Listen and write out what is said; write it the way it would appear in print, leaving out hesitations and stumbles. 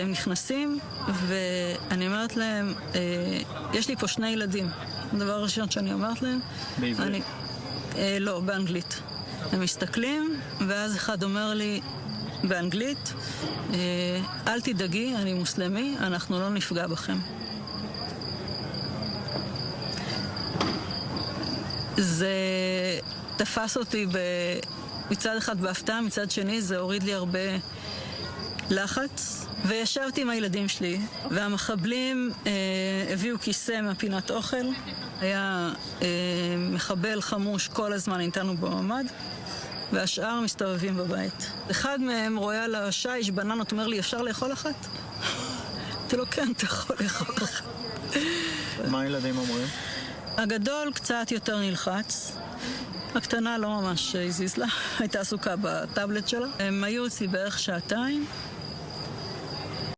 הם נכנסים ואני אומרת להם, יש לי פה 2 ילדים. הדבר הראשון שאני אומרת להם, בעברית? לא, באנגלית. הם מסתכלים ואז אחד אומר לי באנגלית, אל תדאגי, אני מוסלמי, אנחנו לא נפגע בכם. זה תפס אותי מצד אחד בהפתעה, מצד שני זה הוריד לי הרבה לחץ, וישבתי עם הילדים שלי, והמחבלים הביאו כיסא מהפינת אוכל, היה מחבל חמוש כל הזמן איתנו בממ"ד, והשאר מסתובבים בבית. אחד מהם רואה על השיש בננות, אומר לי, אפשר לאכול אחת? אמרתי לו, כן, אתה יכול לאכול אחת. מה הילדים אומרים? הגדול קצת יותר נלחץ, הקטנה לא ממש הזיז לה, הייתה עסוקה בטאבלט שלה. הם היו אצלי בערך 2 שעות,